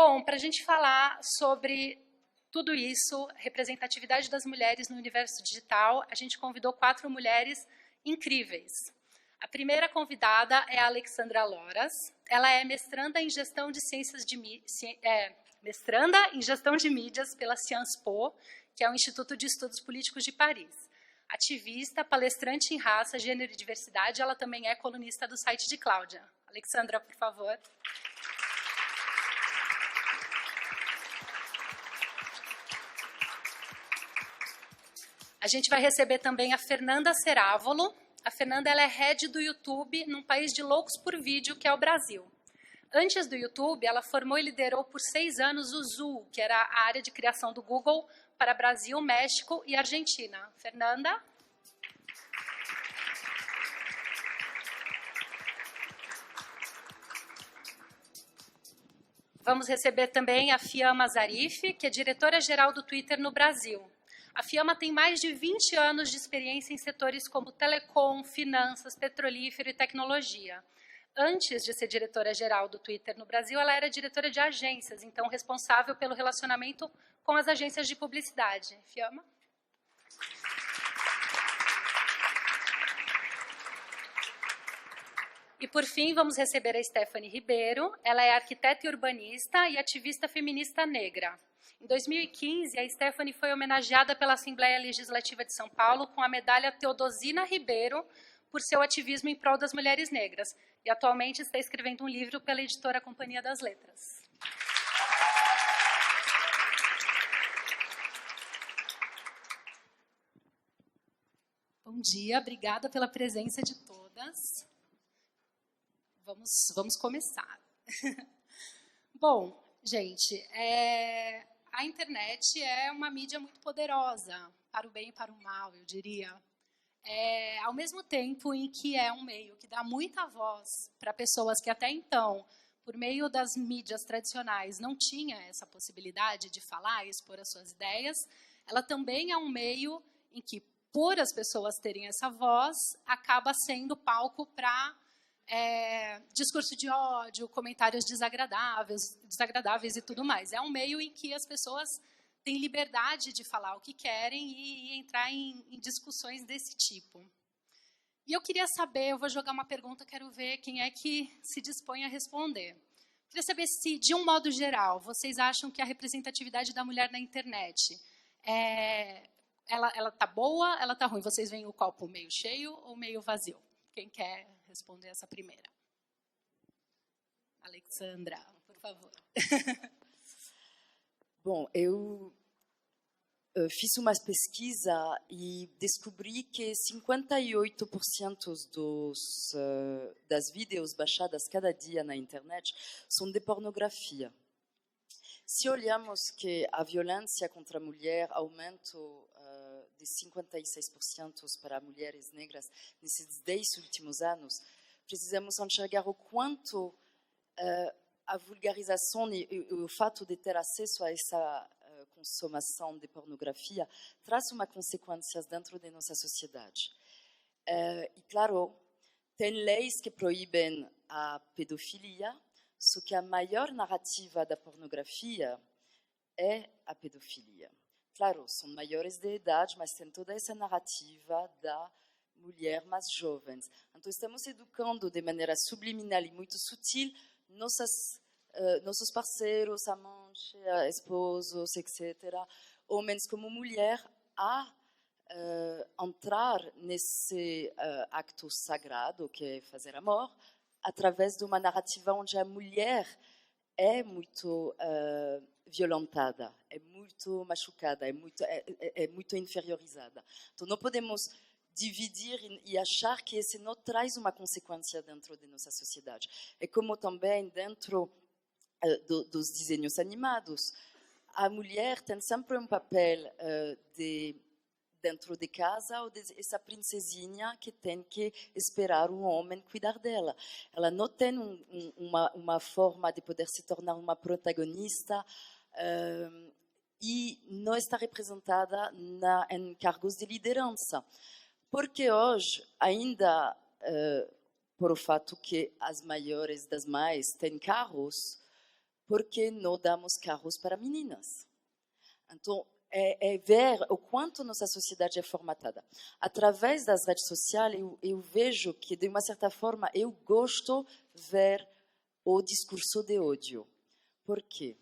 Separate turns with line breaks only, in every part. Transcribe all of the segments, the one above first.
Bom, para a gente falar sobre tudo isso, representatividade das mulheres no universo digital, a gente convidou 4 mulheres incríveis. A primeira convidada é a Alexandra Loras. Ela é mestranda em gestão de ciências de mestranda em gestão de mídias pela Sciences Po, que é o Instituto de Estudos Políticos de Paris. Ativista, palestrante em raça, gênero e diversidade, ela também é colunista do site de Cláudia. Alexandra, por favor. A gente vai receber também a Fernanda Cerávolo. A Fernanda ela é head do YouTube num país de loucos por vídeo, que é o Brasil. Antes do YouTube, ela formou e liderou por 6 anos o Zoo, que era a área de criação do Google para Brasil, México e Argentina. Fernanda? Vamos receber também a Fiamma Zarif, que é diretora-geral do Twitter no Brasil. A Fiamma tem mais de 20 anos de experiência em setores como telecom, finanças, petrolífero e tecnologia. Antes de ser diretora-geral do Twitter no Brasil, ela era diretora de agências, então responsável pelo relacionamento com as agências de publicidade. Fiamma? E, por fim, vamos receber a Stephanie Ribeiro. Ela é arquiteta e urbanista e ativista feminista negra. Em 2015, a Stephanie foi homenageada pela Assembleia Legislativa de São Paulo com a medalha Teodosina Ribeiro por seu ativismo em prol das mulheres negras. E, atualmente, está escrevendo um livro pela editora Companhia das Letras. Bom dia, obrigada pela presença de todas. Vamos começar. Bom, gente, a internet é uma mídia muito poderosa, para o bem e para o mal, eu diria. Ao mesmo tempo em que é um meio que dá muita voz para pessoas que até então, por meio das mídias tradicionais, não tinha essa possibilidade de falar e expor as suas ideias, ela também é um meio em que, por as pessoas terem essa voz, acaba sendo palco para discurso de ódio, comentários desagradáveis e tudo mais. É um meio em que as pessoas têm liberdade de falar o que querem e entrar em discussões desse tipo. E eu queria saber, eu vou jogar uma pergunta, quero ver quem é que se dispõe a responder. Queria saber se, de um modo geral, vocês acham que a representatividade da mulher na internet, ela está boa, ela está ruim? Vocês veem o copo meio cheio ou meio vazio? Quem quer responder essa primeira? Alexandra, por favor.
Bom, eu fiz uma pesquisa e descobri que 58% das vídeos baixadas cada dia na internet são de pornografia. Se olhamos que a violência contra a mulher aumentou de 56% para mulheres negras nesses 10 últimos anos, precisamos enxergar o quanto a vulgarização e o fato de ter acesso a essa consumação de pornografia traz uma consequências dentro da nossa sociedade. E, claro, tem leis que proíbem a pedofilia, só que a maior narrativa da pornografia é a pedofilia. Claro, são maiores de idade, mas tem toda essa narrativa da mulher mais jovens. Então, estamos educando de maneira subliminal e muito sutil nossos parceiros, amantes, esposos, etc., homens como mulher, a entrar nesse acto sagrado, que é fazer amor, através de uma narrativa onde a mulher é muito violentada, é muito machucada, é muito inferiorizada. Então, não podemos dividir e achar que isso não traz uma consequência dentro da nossa sociedade. É como também dentro dos desenhos animados. A mulher tem sempre um papel dentro de casa, ou essa princesinha que tem que esperar um homem cuidar dela. Ela não tem uma forma de poder se tornar uma protagonista e não está representada em cargos de liderança. Porque hoje, ainda por o fato que as maiores das mães têm carros, porque não damos carros para meninas. Então, é ver o quanto nossa sociedade é formatada. Através das redes sociais, eu vejo que, de uma certa forma, eu gosto de ver o discurso de ódio. Por quê?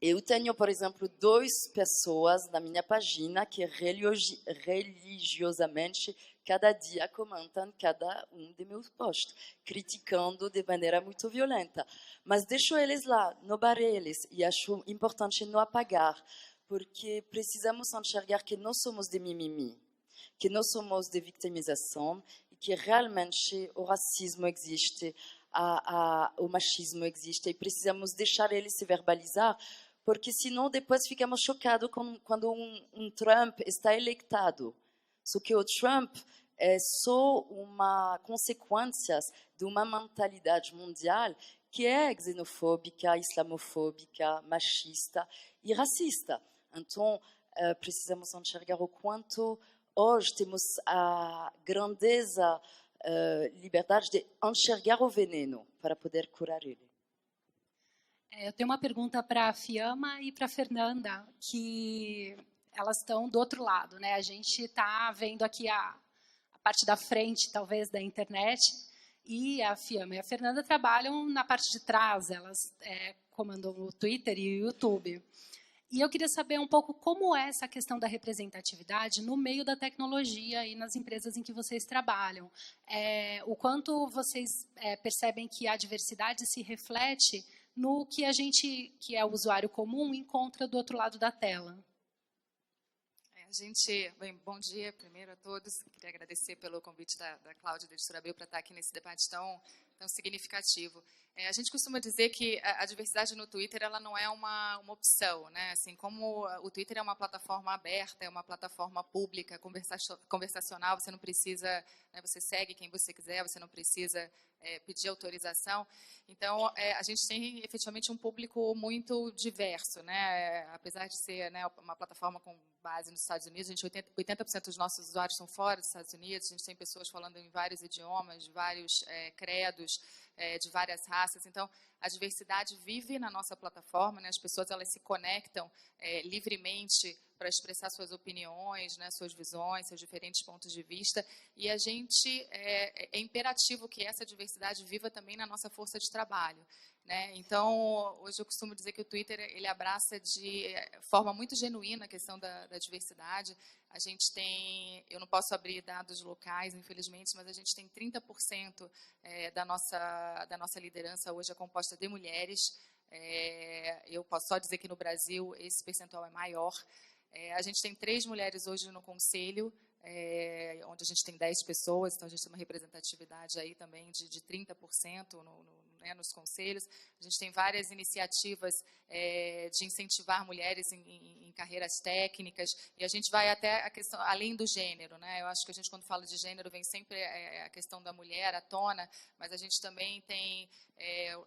Eu tenho, por exemplo, 2 pessoas na minha página que religiosamente, cada dia, comentam cada um de meus posts, criticando de maneira muito violenta. Mas deixo eles lá, não barrei eles, e acho importante não apagar, porque precisamos enxergar que não somos de mimimi, que não somos de vitimização, e que realmente o racismo existe, o machismo existe, e precisamos deixar ele se verbalizar, porque senão depois ficamos chocados quando um Trump está eleitado. Só que o Trump é só uma consequência de uma mentalidade mundial que é xenofóbica, islamofóbica, machista e racista. Então, precisamos enxergar o quanto hoje temos a grandeza, liberdade de enxergar o veneno para poder curar ele.
Eu tenho uma pergunta para a Fiamma e para a Fernanda, que elas estão do outro lado, né? A gente está vendo aqui a parte da frente, talvez, da internet, e a Fiamma e a Fernanda trabalham na parte de trás, elas comandam o Twitter e o YouTube. E eu queria saber um pouco como é essa questão da representatividade no meio da tecnologia e nas empresas em que vocês trabalham. O quanto vocês percebem que a diversidade se reflete no que a gente, que é o usuário comum, encontra do outro lado da tela.
Bom dia primeiro a todos. Queria agradecer pelo convite da Cláudia e da Editora Abril para estar aqui nesse debate tão significativo. A gente costuma dizer que a diversidade no Twitter ela não é uma opção, né? Assim como o Twitter é uma plataforma aberta, é uma plataforma pública, conversacional, você não precisa, né, você segue quem você quiser, você não precisa pedir autorização. Então, a gente tem efetivamente um público muito diverso, né? Apesar de ser, né, uma plataforma com base nos Estados Unidos, 80% dos nossos usuários são fora dos Estados Unidos, a gente tem pessoas falando em vários idiomas, de vários credos, de várias raças. Então, a diversidade vive na nossa plataforma, né? As pessoas elas se conectam livremente para expressar suas opiniões, né, suas visões, seus diferentes pontos de vista, e a gente é imperativo que essa diversidade viva também na nossa força de trabalho, né? Então, hoje eu costumo dizer que o Twitter ele abraça de forma muito genuína a questão da diversidade. A gente tem, eu não posso abrir dados locais, infelizmente, mas a gente tem 30% da nossa liderança hoje é composta de mulheres. Eu posso só dizer que no Brasil esse percentual é maior. A gente tem 3 mulheres hoje no conselho, onde a gente tem 10 pessoas, então a gente tem uma representatividade aí também de 30% nos conselhos. A gente tem várias iniciativas de incentivar mulheres em carreiras técnicas, e a gente vai até a questão, além do gênero, né? Eu acho que a gente, quando fala de gênero, vem sempre a questão da mulher à tona, mas a gente também tem,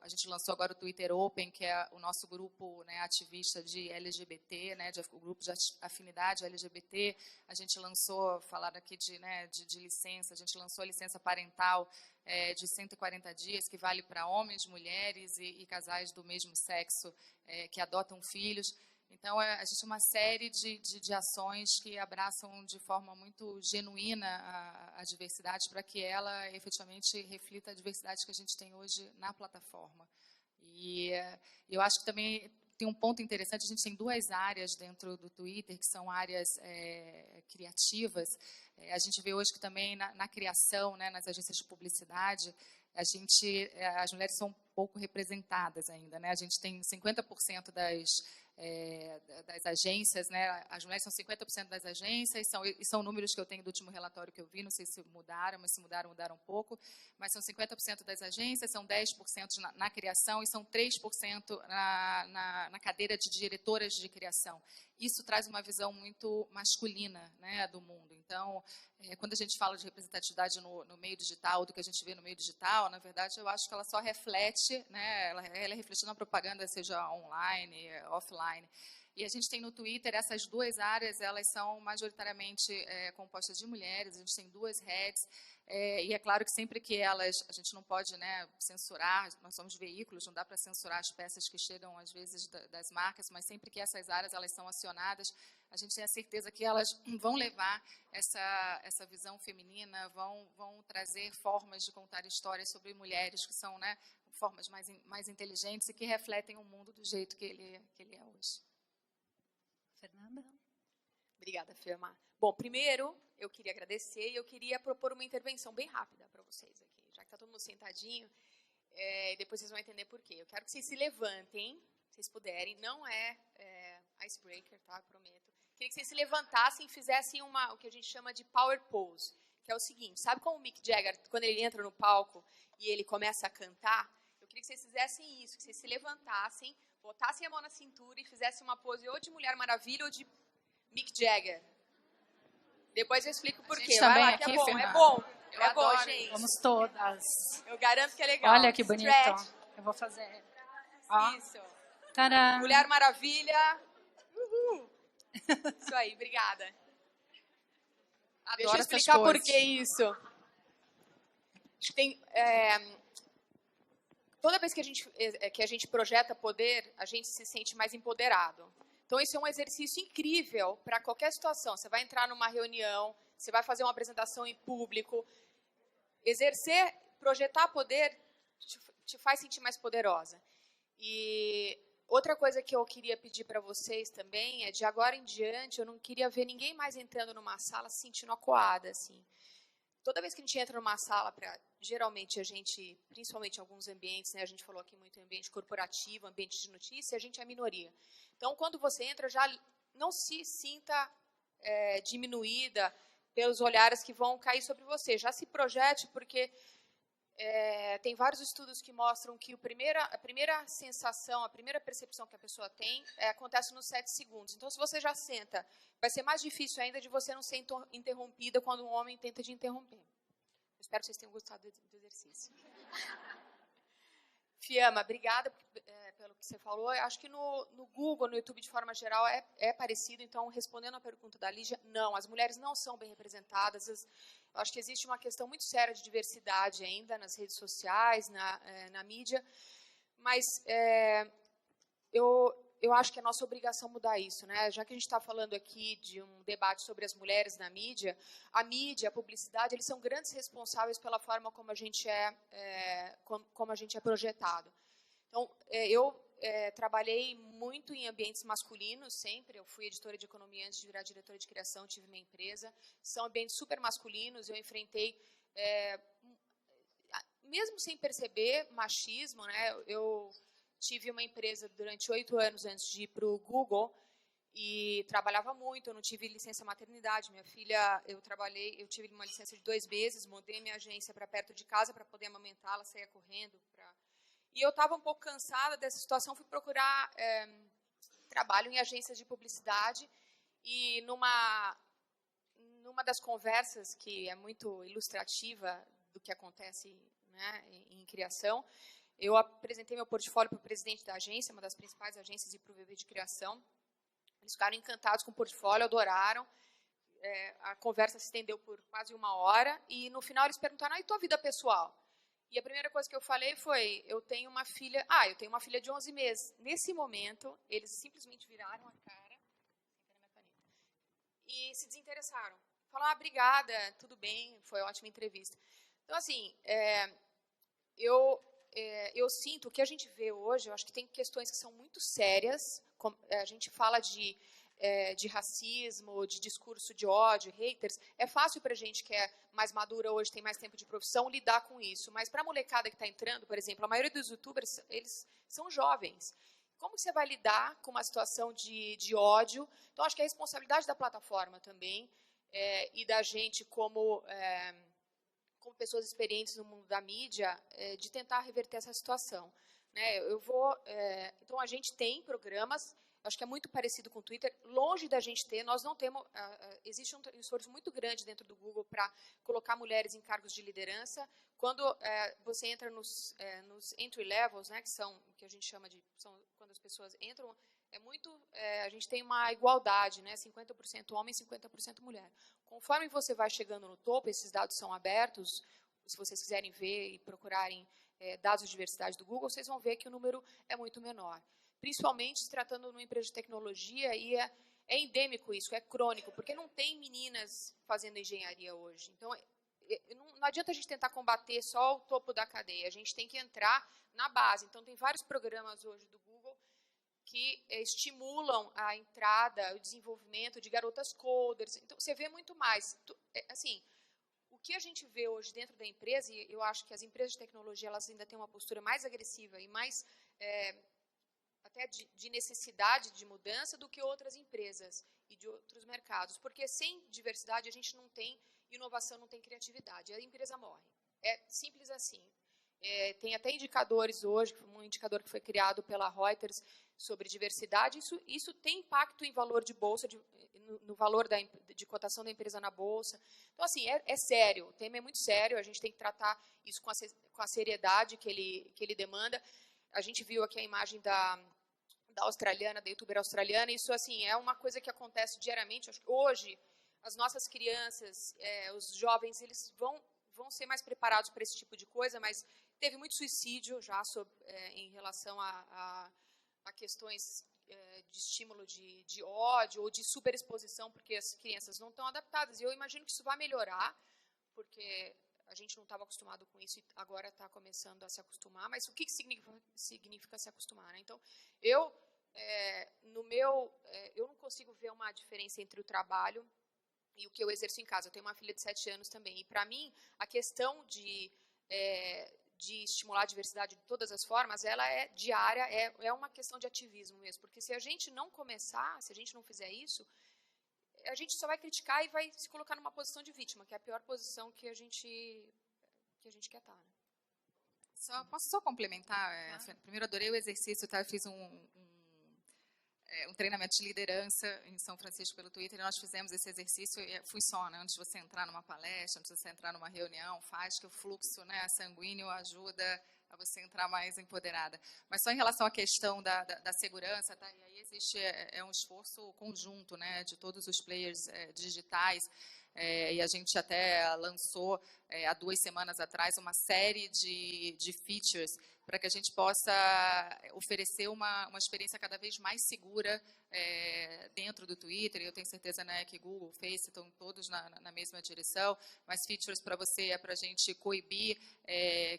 a gente lançou agora o Twitter Open, que é o nosso grupo, né, ativista de LGBT, né, o grupo de afinidade LGBT. A gente lançou, falar aqui de licença, a gente lançou a licença parental de 140 dias, que vale para homens, mulheres e casais do mesmo sexo que adotam filhos. Então, a gente tem uma série de ações que abraçam de forma muito genuína a diversidade, para que ela efetivamente reflita a diversidade que a gente tem hoje na plataforma. E eu acho que também tem um ponto interessante, a gente tem 2 áreas dentro do Twitter, que são áreas criativas. A gente vê hoje que também na criação, né, nas agências de publicidade, as mulheres são pouco representadas ainda, né? A gente tem 50% das agências, né? As mulheres são 50% das agências, e são números que eu tenho do último relatório que eu vi, não sei se mudaram, mas se mudaram um pouco, mas são 50% das agências, são 10% na criação e são 3% na cadeira de diretoras de criação. Isso traz uma visão muito masculina, né, do mundo. Então, quando a gente fala de representatividade no meio digital, do que a gente vê no meio digital, na verdade, eu acho que ela só reflete, né, ela é refletida na propaganda, seja online, offline. E a gente tem no Twitter essas 2 áreas, elas são majoritariamente compostas de mulheres, a gente tem 2 heads, E é claro que sempre que elas, a gente não pode, né, censurar, nós somos veículos, não dá para censurar as peças que chegam às vezes das marcas, mas sempre que essas áreas elas são acionadas, a gente tem a certeza que elas vão levar essa visão feminina, vão trazer formas de contar histórias sobre mulheres que são, né, formas mais inteligentes e que refletem o mundo do jeito que ele é hoje.
Fernanda?
Obrigada, Fiamma. Bom, primeiro, eu queria agradecer e eu queria propor uma intervenção bem rápida para vocês aqui, já que está todo mundo sentadinho, depois vocês vão entender por quê. Eu quero que vocês se levantem, se vocês puderem, não é icebreaker, tá? Prometo. Queria que vocês se levantassem e fizessem o que a gente chama de power pose, que é o seguinte, sabe como o Mick Jagger, quando ele entra no palco e ele começa a cantar, eu queria que vocês fizessem isso, que vocês se levantassem, botassem a mão na cintura e fizessem uma pose ou de Mulher Maravilha ou de Mick Jagger. Depois eu explico por quê. Vai lá, que é bom, é bom.
Eu adoro,
gente.
Vamos todas.
Eu garanto que é legal.
Olha que bonito.
Stretch.
Eu vou fazer. Ó.
Isso.
Tcharam.
Mulher Maravilha. Uhul. Isso aí, obrigada. Deixa eu explicar por que isso. Acho que tem... toda vez que a gente projeta poder, a gente se sente mais empoderado. Então, isso é um exercício incrível para qualquer situação. Você vai entrar numa reunião, você vai fazer uma apresentação em público. Projetar poder te faz sentir mais poderosa. E outra coisa que eu queria pedir para vocês também é, de agora em diante, eu não queria ver ninguém mais entrando numa sala se sentindo acuada, assim. Toda vez que a gente entra numa sala, geralmente a gente, principalmente em alguns ambientes, né, a gente falou aqui muito em ambiente corporativo, ambiente de notícia, a gente é minoria. Então, quando você entra, já não se sinta diminuída pelos olhares que vão cair sobre você. Já se projete, porque tem vários estudos que mostram que a primeira sensação, a primeira percepção que a pessoa tem acontece nos 7 segundos. Então, se você já senta, vai ser mais difícil ainda de você não ser interrompida quando um homem tenta te interromper. Eu espero que vocês tenham gostado do exercício. Fiamma, obrigada pelo que você falou. Eu acho que no Google, no YouTube, de forma geral, é parecido. Então, respondendo à pergunta da Lígia, não, as mulheres não são bem representadas. Eu acho que existe uma questão muito séria de diversidade ainda nas redes sociais, na mídia. Mas eu acho que é nossa obrigação mudar isso, né? Já que a gente está falando aqui de um debate sobre as mulheres na mídia, a publicidade, eles são grandes responsáveis pela forma como a gente é projetado. Então, eu trabalhei muito em ambientes masculinos sempre. Eu fui editora de economia antes de virar diretora de criação, tive minha empresa. São ambientes super masculinos. Eu enfrentei, mesmo sem perceber, machismo, né? Eu tive uma empresa durante 8 anos antes de ir para o Google e trabalhava muito. Eu não tive licença maternidade. Minha filha, eu tive uma licença de 2 meses, mudei minha agência para perto de casa para poder amamentá-la, saía correndo. E eu estava um pouco cansada dessa situação, fui procurar trabalho em agências de publicidade e numa das conversas, que é muito ilustrativa do que acontece, né, em criação, eu apresentei meu portfólio para o presidente da agência, uma das principais agências de ProVV de criação. Eles ficaram encantados com o portfólio, adoraram. A conversa se estendeu por quase 1 hora e, no final, eles perguntaram, e tua vida pessoal? E a primeira coisa que eu falei foi, eu tenho uma filha de 11 meses. Nesse momento, eles simplesmente viraram a cara e se desinteressaram. Falaram, obrigada, tudo bem, foi uma ótima entrevista. Então, assim, eu sinto, o que a gente vê hoje, eu acho que tem questões que são muito sérias. A gente fala de racismo, de discurso de ódio, haters. É fácil para a gente que é mais madura hoje, tem mais tempo de profissão, lidar com isso. Mas para a molecada que está entrando, por exemplo, a maioria dos youtubers, eles são jovens. Como você vai lidar com uma situação de ódio? Então, acho que é a responsabilidade da plataforma também, e da gente como pessoas experientes no mundo da mídia, de tentar reverter essa situação. Né? Então, a gente tem programas, acho que é muito parecido com o Twitter, longe da gente ter, nós não temos, existe um esforço muito grande dentro do Google para colocar mulheres em cargos de liderança. Quando você entra nos entry levels, né, que a gente chama são quando as pessoas entram, a gente tem uma igualdade, né? 50% homem, 50% mulher. Conforme você vai chegando no topo, esses dados são abertos, se vocês quiserem ver e procurarem dados de diversidade do Google, vocês vão ver que o número é muito menor. Principalmente se tratando de uma empresa de tecnologia, e é endêmico isso, é crônico, porque não tem meninas fazendo engenharia hoje. Então, não adianta a gente tentar combater só o topo da cadeia, a gente tem que entrar na base. Então, tem vários programas hoje do Google que estimulam a entrada, o desenvolvimento de garotas coders. Então, você vê muito mais. Assim, o que a gente vê hoje dentro da empresa, e eu acho que as empresas de tecnologia elas ainda têm uma postura mais agressiva e mais até de necessidade de mudança do que outras empresas e de outros mercados. Porque sem diversidade a gente não tem inovação, não tem criatividade. A empresa morre. É simples assim. Tem até indicadores hoje, um indicador que foi criado pela Reuters sobre diversidade. Isso tem impacto em valor de bolsa, no valor de cotação da empresa na bolsa. Então, assim, é sério. O tema é muito sério. A gente tem que tratar isso com a seriedade que ele demanda. A gente viu aqui a imagem da australiana, da youtuber australiana. Isso, assim, é uma coisa que acontece diariamente. Acho que hoje, as nossas crianças, os jovens, eles vão ser mais preparados para esse tipo de coisa, mas teve muito suicídio já em relação a questões de estímulo de ódio ou de superexposição, porque as crianças não estão adaptadas. E eu imagino que isso vai melhorar, porque a gente não estava acostumado com isso e agora está começando a se acostumar. Mas o que significa se acostumar, né? Então, eu não consigo ver uma diferença entre o trabalho e o que eu exerço em casa. Eu tenho uma filha de 7 anos também. E, para mim, a questão de estimular a diversidade de todas as formas, ela é diária, é uma questão de ativismo mesmo. Porque se a gente não começar, se a gente não fizer isso, a gente só vai criticar e vai se colocar numa posição de vítima, que é a pior posição que a gente quer estar. Né?
Posso só complementar? Primeiro, adorei o exercício, tá? Eu fiz um treinamento de liderança em São Francisco pelo Twitter, e nós fizemos esse exercício, e fui só, né, antes de você entrar numa palestra, antes de você entrar numa reunião, faz que o fluxo, né, sanguíneo ajuda a você entrar mais empoderada. Mas só em relação à questão da segurança, tá? E aí existe um esforço conjunto, né, de todos os players digitais, e a gente até lançou há 2 semanas atrás uma série de features para que a gente possa oferecer uma experiência cada vez mais segura dentro do Twitter. E eu tenho certeza, né, que Google, Face estão todos na mesma direção. Mas features para a gente coibir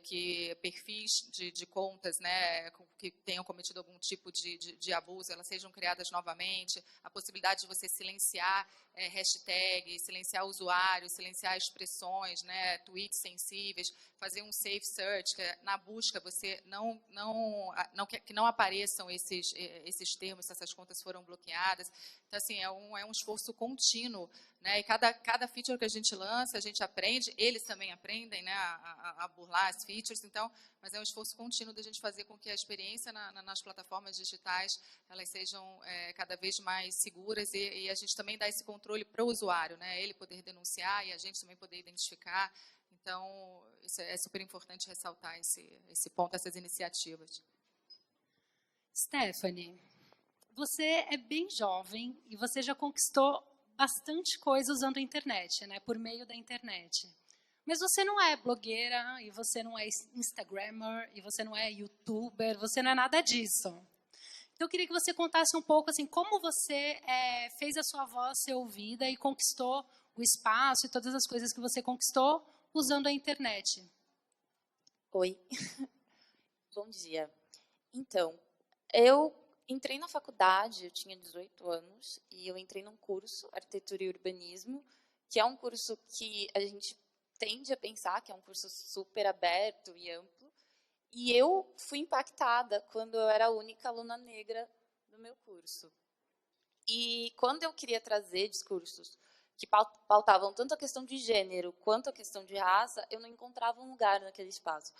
que perfis de contas, né, que tenham cometido algum tipo de abuso, elas sejam criadas novamente. A possibilidade de você silenciar hashtags, silenciar usuários, silenciar expressões, né, tweets sensíveis, fazer um safe search, que na busca você que não apareçam esses termos, se essas contas foram bloqueadas. Então, assim, é um esforço contínuo, né? E cada feature que a gente lança, a gente aprende, eles também aprendem, né, a burlar as features. Então, mas é um esforço contínuo da gente fazer com que a experiência nas plataformas digitais elas sejam cada vez mais seguras, e a gente também dá esse controle para o usuário, né? Ele poder denunciar e a gente também poder identificar. Então, isso é super importante ressaltar esse ponto, essas iniciativas.
Stephanie, você é bem jovem e você já conquistou bastante coisa usando a internet, né, por meio da internet. Mas você não é blogueira, e você não é instagrammer, e você não é youtuber, você não é nada disso. Então, eu queria que você contasse um pouco assim, como você fez a sua voz ser ouvida e conquistou o espaço e todas as coisas que você conquistou usando a internet.
Oi, bom dia. Então, eu entrei na faculdade, eu tinha 18 anos, e eu entrei num curso, Arquitetura e Urbanismo, que é um curso que a gente tende a pensar que é um curso super aberto e amplo, e eu fui impactada quando eu era a única aluna negra do meu curso. E quando eu queria trazer discursos que pautavam tanto a questão de gênero quanto a questão de raça, eu não encontrava um lugar naquele espaço.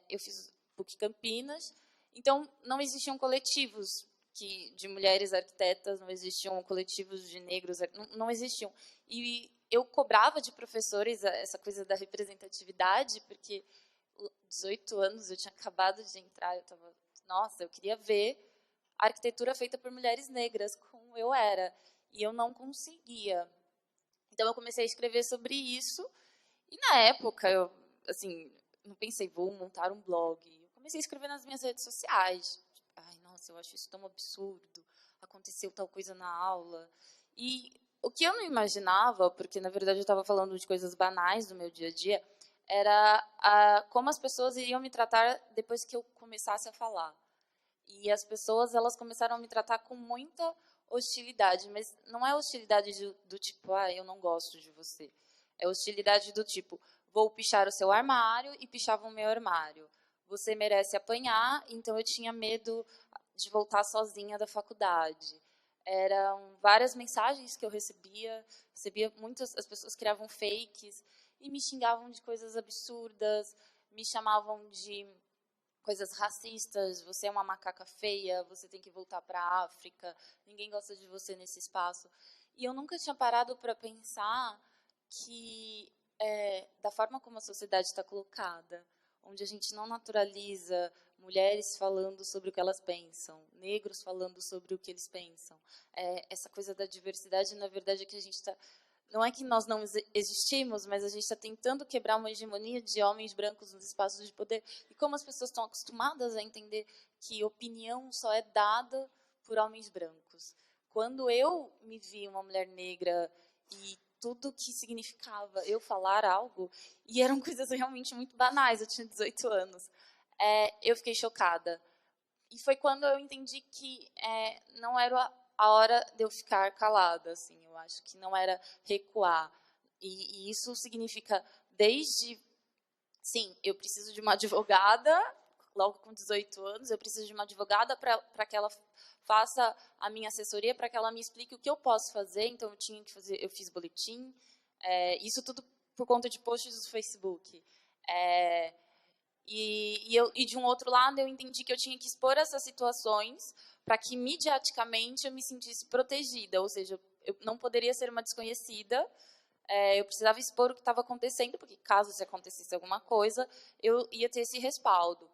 Eu fiz PUC Campinas, então não existiam coletivos de mulheres arquitetas, não existiam coletivos de negros, não existiam. E eu cobrava de professores essa coisa da representatividade, porque 18 anos eu tinha acabado de entrar, eu estava, nossa, eu queria ver arquitetura feita por mulheres negras, como eu era. E eu não conseguia. Então, eu comecei a escrever sobre isso. E, na época, eu não pensei, vou montar um blog. Eu comecei a escrever nas minhas redes sociais. Ai, nossa, eu acho isso tão absurdo. Aconteceu tal coisa na aula. E o que eu não imaginava, porque, na verdade, eu estava falando de coisas banais do meu dia a dia, era como as pessoas iriam me tratar depois que eu começasse a falar. E as pessoas, elas começaram a me tratar com muita hostilidade, mas não é hostilidade do tipo, eu não gosto de você. É hostilidade do tipo, vou pichar o seu armário e pichavam o meu armário. Você merece apanhar, então eu tinha medo de voltar sozinha da faculdade. Eram várias mensagens que eu recebia muitas, as pessoas criavam fakes e me xingavam de coisas absurdas, me chamavam de coisas racistas, você é uma macaca feia, você tem que voltar para a África, ninguém gosta de você nesse espaço. E eu nunca tinha parado para pensar que, da forma como a sociedade está colocada, onde a gente não naturaliza mulheres falando sobre o que elas pensam, negros falando sobre o que eles pensam, essa coisa da diversidade, na verdade, é que a gente está... Não é que nós não existimos, mas a gente está tentando quebrar uma hegemonia de homens brancos nos espaços de poder. E como as pessoas estão acostumadas a entender que opinião só é dada por homens brancos. Quando eu me vi uma mulher negra e tudo que significava eu falar algo, e eram coisas realmente muito banais, eu tinha 18 anos, eu fiquei chocada. E foi quando eu entendi que não era a hora de eu ficar calada, assim, eu acho que não era recuar. E isso significa desde, sim, eu preciso de uma advogada, logo com 18 anos, eu preciso de uma advogada para que ela faça a minha assessoria, para que ela me explique o que eu posso fazer. Então eu fiz boletim, isso tudo por conta de posts do Facebook. E de um outro lado, eu entendi que eu tinha que expor essas situações para que, mediaticamente, eu me sentisse protegida. Ou seja, eu não poderia ser uma desconhecida, eu precisava expor o que estava acontecendo, porque, caso se acontecesse alguma coisa, eu ia ter esse respaldo.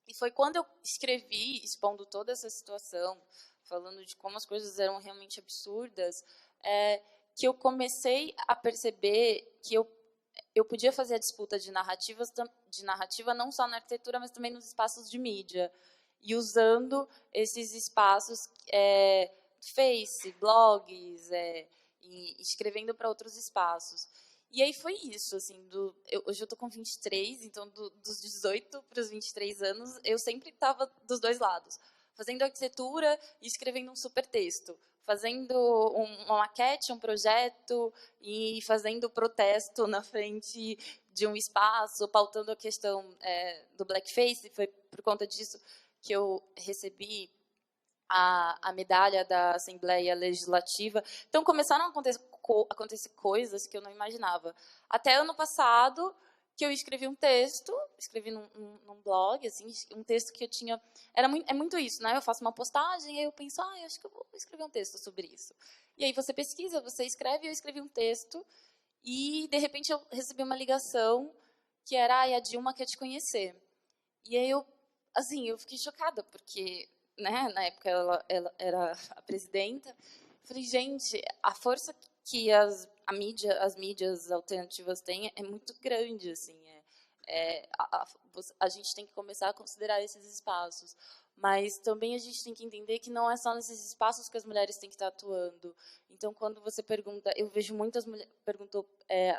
E foi quando eu escrevi, expondo toda essa situação, falando de como as coisas eram realmente absurdas, que eu comecei a perceber que eu podia fazer a disputa de narrativa não só na arquitetura, mas também nos espaços de mídia. E usando esses espaços, Face, blogs, e escrevendo para outros espaços. E aí foi isso, assim, hoje eu estou com 23, então dos 18 para os 23 anos, eu sempre estava dos dois lados, fazendo arquitetura e escrevendo um super texto, fazendo uma maquete, um projeto e fazendo protesto na frente de um espaço, pautando a questão do blackface. Foi por conta disso que eu recebi a medalha da Assembleia Legislativa. Então, começaram a acontecer coisas que eu não imaginava. Até ano passado, que eu escrevi um texto, escrevi num blog, assim, um texto que eu tinha... É muito isso, né? Eu faço uma postagem e eu penso, acho que eu vou escrever um texto sobre isso. E aí você pesquisa, você escreve, eu escrevi um texto e, de repente, eu recebi uma ligação que era, a Dilma quer te conhecer. E aí eu fiquei chocada, porque... Né, na época ela era a presidenta. Falei, gente, a força que as mídias alternativas têm é muito grande, assim. A gente tem que começar a considerar esses espaços, mas também a gente tem que entender que não é só nesses espaços que as mulheres têm que estar atuando. Então, quando você pergunta, eu vejo muitas mulheres,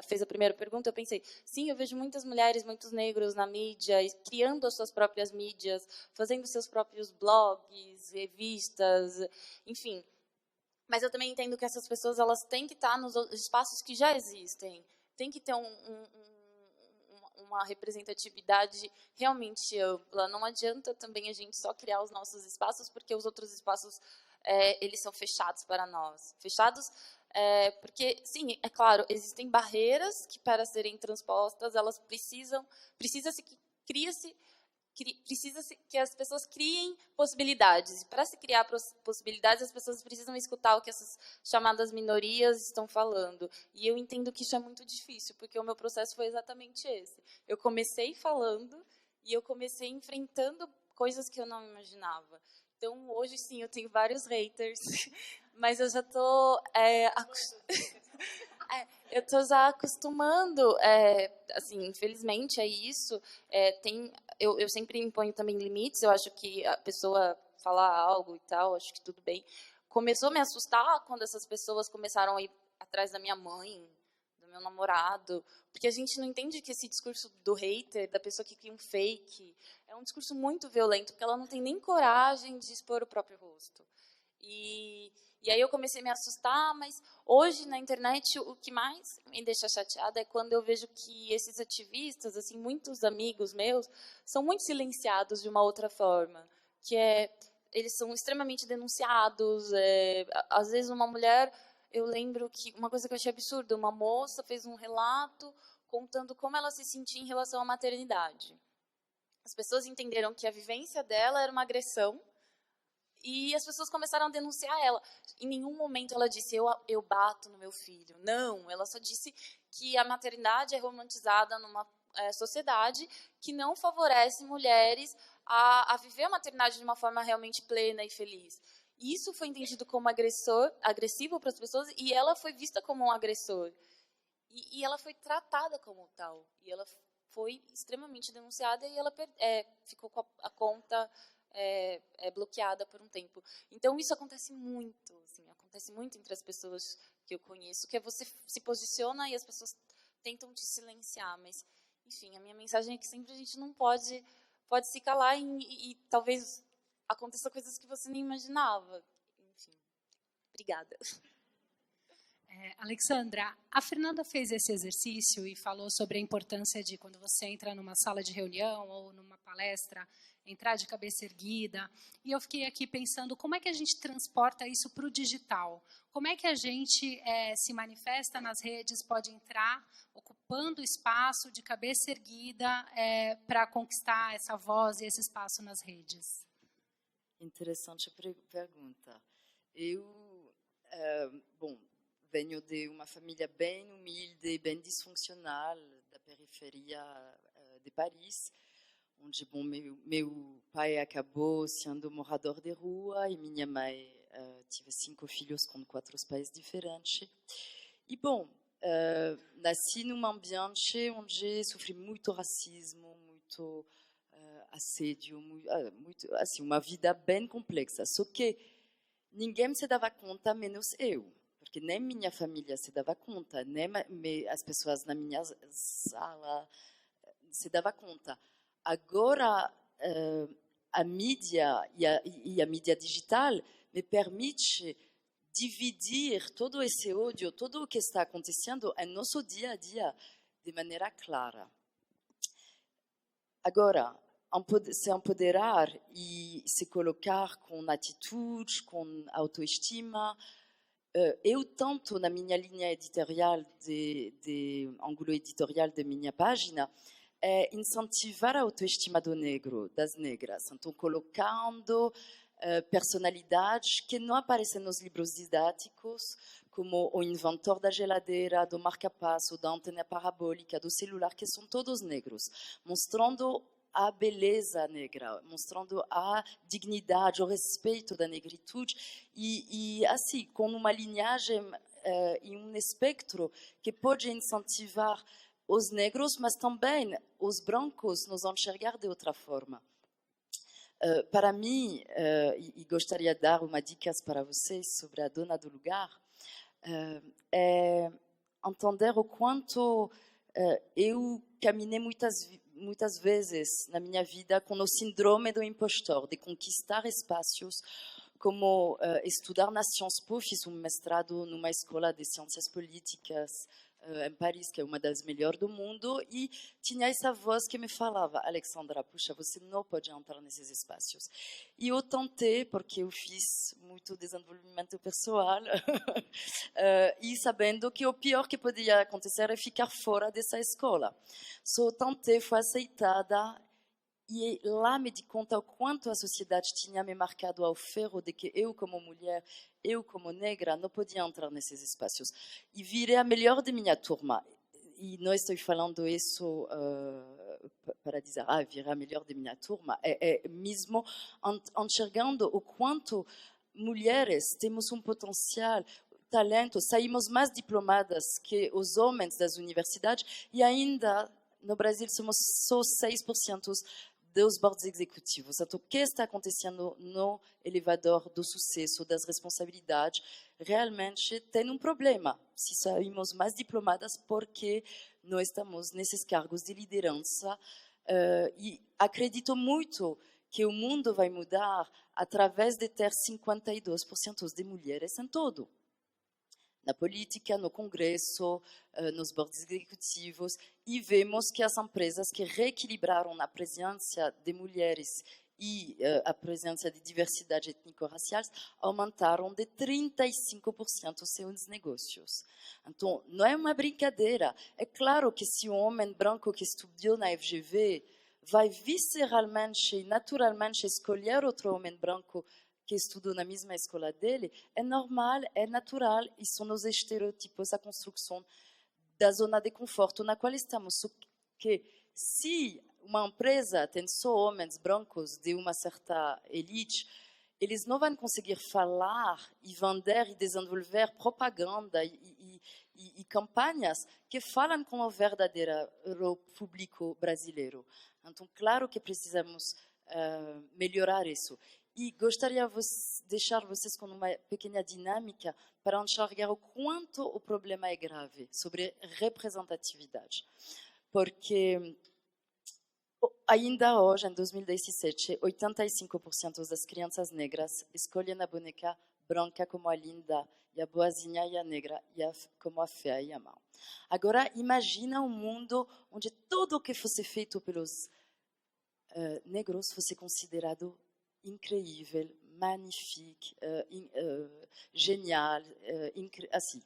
fez a primeira pergunta, eu pensei, sim, eu vejo muitas mulheres, muitos negros na mídia, criando as suas próprias mídias, fazendo seus próprios blogs, revistas, enfim. Mas eu também entendo que essas pessoas, elas têm que estar nos espaços que já existem, tem que ter uma representatividade realmente ampla. Não adianta também a gente só criar os nossos espaços, porque os outros espaços eles são fechados para nós. Fechados porque, sim, é claro, existem barreiras que, para serem transpostas, elas precisa que as pessoas criem possibilidades. E, para se criar possibilidades, as pessoas precisam escutar o que essas chamadas minorias estão falando. E eu entendo que isso é muito difícil, porque o meu processo foi exatamente esse. Eu comecei falando e eu comecei enfrentando coisas que eu não imaginava. Então, hoje, sim, eu tenho vários haters, mas eu já estou eu estou já acostumando, assim, infelizmente é isso. Eu sempre imponho também limites, eu acho que a pessoa falar algo e tal, acho que tudo bem. Começou a me assustar quando essas pessoas começaram a ir atrás da minha mãe, do meu namorado, porque a gente não entende que esse discurso do hater, da pessoa que cria um fake, é um discurso muito violento, porque ela não tem nem coragem de expor o próprio rosto. E aí eu comecei a me assustar, mas hoje na internet o que mais me deixa chateada é quando eu vejo que esses ativistas, assim, muitos amigos meus, são muito silenciados de uma outra forma, que é eles são extremamente denunciados. Às vezes uma mulher, eu lembro que uma coisa que eu achei absurda, uma moça fez um relato contando como ela se sentia em relação à maternidade. As pessoas entenderam que a vivência dela era uma agressão e as pessoas começaram a denunciar ela. Em nenhum momento ela disse, eu bato no meu filho. Não, ela só disse que a maternidade é romantizada numa sociedade que não favorece mulheres a viver a maternidade de uma forma realmente plena e feliz. Isso foi entendido como agressivo para as pessoas, e ela foi vista como um agressor. E ela foi tratada como tal. E ela foi extremamente denunciada, e ela ficou com a conta bloqueada por um tempo. Então, isso acontece muito. Assim, acontece muito entre as pessoas que eu conheço, que é você se posiciona e as pessoas tentam te silenciar. Mas, enfim, a minha mensagem é que sempre a gente não pode se calar e talvez aconteça coisas que você nem imaginava. Enfim, obrigada.
Alexandra, a Fernanda fez esse exercício e falou sobre a importância de, quando você entra numa sala de reunião ou numa palestra, entrar de cabeça erguida. E eu fiquei aqui pensando, como é que a gente transporta isso para o digital? Como é que a gente se manifesta nas redes, pode entrar ocupando espaço de cabeça erguida para conquistar essa voz e esse espaço nas redes?
Interessante pergunta. Eu, venho de uma família bem humilde, bem disfuncional, da periferia de Paris, onde meu pai acabou sendo morador de rua e minha mãe tive 5 filhos com 4 pais diferentes. E, nasci num ambiente onde sofri muito racismo, muito assédio, muito, assim, uma vida bem complexa. Só que ninguém se dava conta, menos eu. Porque nem minha família se dava conta, nem as pessoas na minha sala se davam conta. Agora, a mídia e a mídia digital me permite dividir todo esse ódio, tudo o que está acontecendo em nosso dia a dia de maneira clara. Agora, se empoderar e se colocar com atitude, com autoestima. Eu tento, na minha linha editorial, ângulo editorial da minha página, incentivar a autoestima do negro, das negras. Então, colocando personalidades que não aparecem nos livros didáticos, como o inventor da geladeira, do marca-passo, da antena parabólica, do celular, que são todos negros, mostrando a beleza negra, mostrando a dignidade, o respeito da negritude e assim, com uma linhagem e um espectro que pode incentivar os negros, mas também os brancos nos enxergar de outra forma. Para mim, e gostaria de dar uma dica para vocês sobre a dona do lugar, é entender o quanto eu caminhei muitas vezes na minha vida com o síndrome do impostor, de conquistar espaços como estudar na Sciences Po, fiz um mestrado numa escola de ciências políticas em Paris, que é uma das melhores do mundo, e tinha essa voz que me falava, Alexandra, puxa, você não pode entrar nesses espaços. E eu tentei, porque eu fiz muito desenvolvimento pessoal, e sabendo que o pior que podia acontecer é ficar fora dessa escola. Só tentei, fui aceitada, e lá me di conta o quanto a sociedade tinha me marcado ao ferro de que eu, como mulher, eu, como negra, não podia entrar nesses espaços. E virei a melhor de minha turma. E não estou falando isso para dizer, virá melhor de minha turma. É mesmo enxergando o quanto mulheres temos um potencial, talento, saímos mais diplomadas que os homens das universidades e ainda no Brasil somos só 6% dos boards executivos. Então, o que está acontecendo no elevador do sucesso, das responsabilidades, realmente tem um problema. Se saímos mais diplomadas, porque não estamos nesses cargos de liderança. E acredito muito que o mundo vai mudar através de ter 52% de mulheres em todo. Na política, no Congresso, nos boards executivos, e vemos que as empresas que reequilibraram a presença de mulheres e a presença de diversidade étnico-racial aumentaram de 35% seus negócios. Então, não é uma brincadeira. É claro que se um homem branco que estudou na FGV vai visceralmente e naturalmente escolher outro homem branco que estudou na mesma escola dele, é normal, é natural, e são os estereotipos, a construção da zona de conforto na qual estamos. Só que se uma empresa tem só homens brancos de uma certa elite, eles não vão conseguir falar e vender e desenvolver propaganda e campanhas que falam com o verdadeiro público brasileiro. Então, claro que precisamos melhorar isso. E gostaria de deixar vocês com uma pequena dinâmica para enxergar o quanto o problema é grave sobre representatividade. Porque ainda hoje, em 2017, 85% das crianças negras escolhem a boneca branca como a linda, e a boazinha e a negra como a feia e a má. Agora, imagina um mundo onde tudo o que fosse feito pelos negros fosse considerado incrível, magnifique, genial, assim,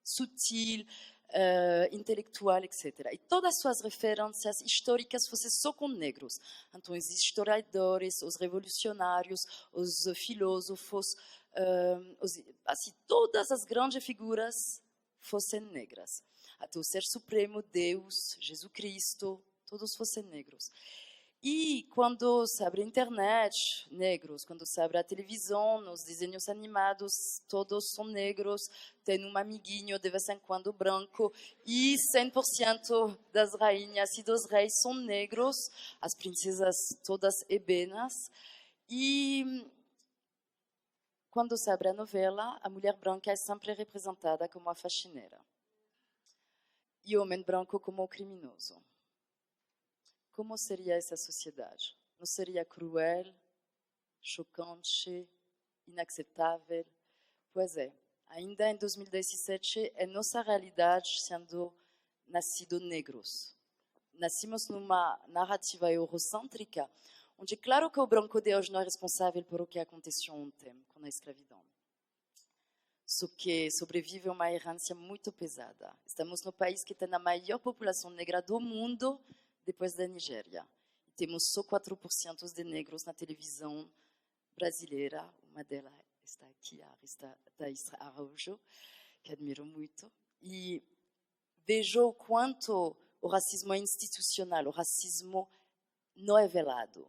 sutil, intelectual, etc. E todas as suas referências históricas fossem só com negros. Então, os historiadores, os revolucionários, os filósofos, assim, todas as grandes figuras fossem negras. Até o Ser Supremo, Deus, Jesus Cristo, todos fossem negros. E quando se abre a internet, negros. Quando se abre a televisão, nos desenhos animados, todos são negros. Tem um amiguinho, de vez em quando, branco. E 100% das rainhas e dos reis são negros. As princesas todas ebenas. E quando se abre a novela, a mulher branca é sempre representada como a faxineira. E o homem branco como o criminoso. Como seria essa sociedade? Não seria cruel, chocante, inaceitável? Pois é, ainda em 2017 é nossa realidade sendo nascido negros. Nascemos numa narrativa eurocêntrica, onde claro que o branco de hoje não é responsável por o que aconteceu ontem com a escravidão. Só que sobrevive uma herança muito pesada. Estamos no país que tem a maior população negra do mundo, depois da Nigéria. Temos só 4% de negros na televisão brasileira. Uma delas está aqui, a Thaís Araújo, que admiro muito. E vejo o quanto o racismo é institucional, o racismo não é velado.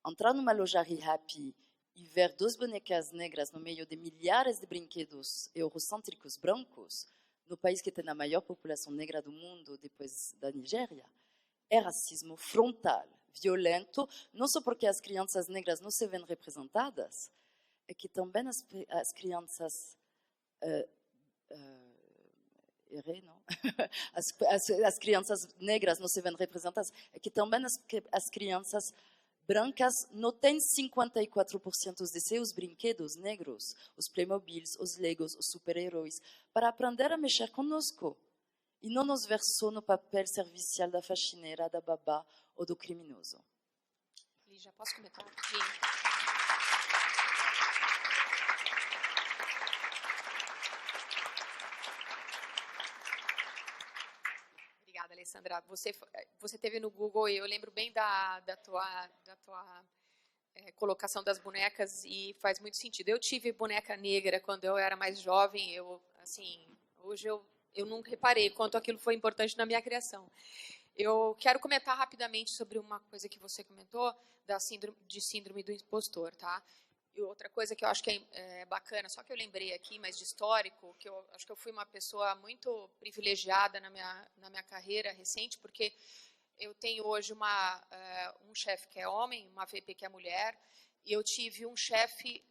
Entrar numa loja Happy e ver 2 bonecas negras no meio de milhares de brinquedos eurocêntricos brancos, no país que tem a maior população negra do mundo, depois da Nigéria, é racismo frontal, violento, não só porque as crianças negras não se veem representadas, é que também as crianças as crianças negras não se veem representadas, é que também as crianças brancas não têm 54% de seus brinquedos negros, os Playmobiles, os Legos, os super-heróis, para aprender a mexer conosco. E não nos ver só no papel servicial da faxineira, da babá ou do criminoso.
Já posso comentar? Obrigada, Alessandra. Você teve no Google, e eu lembro bem da tua colocação das bonecas, e faz muito sentido. Eu tive boneca negra quando eu era mais jovem. Hoje eu não reparei quanto aquilo foi importante na minha criação. Eu quero comentar rapidamente sobre uma coisa que você comentou, de síndrome do impostor, tá? E outra coisa que eu acho que é bacana, só que eu lembrei aqui, mas de histórico, que eu acho que eu fui uma pessoa muito privilegiada na minha carreira recente, porque eu tenho hoje um chefe que é homem, uma VP que é mulher, e eu tive um chefe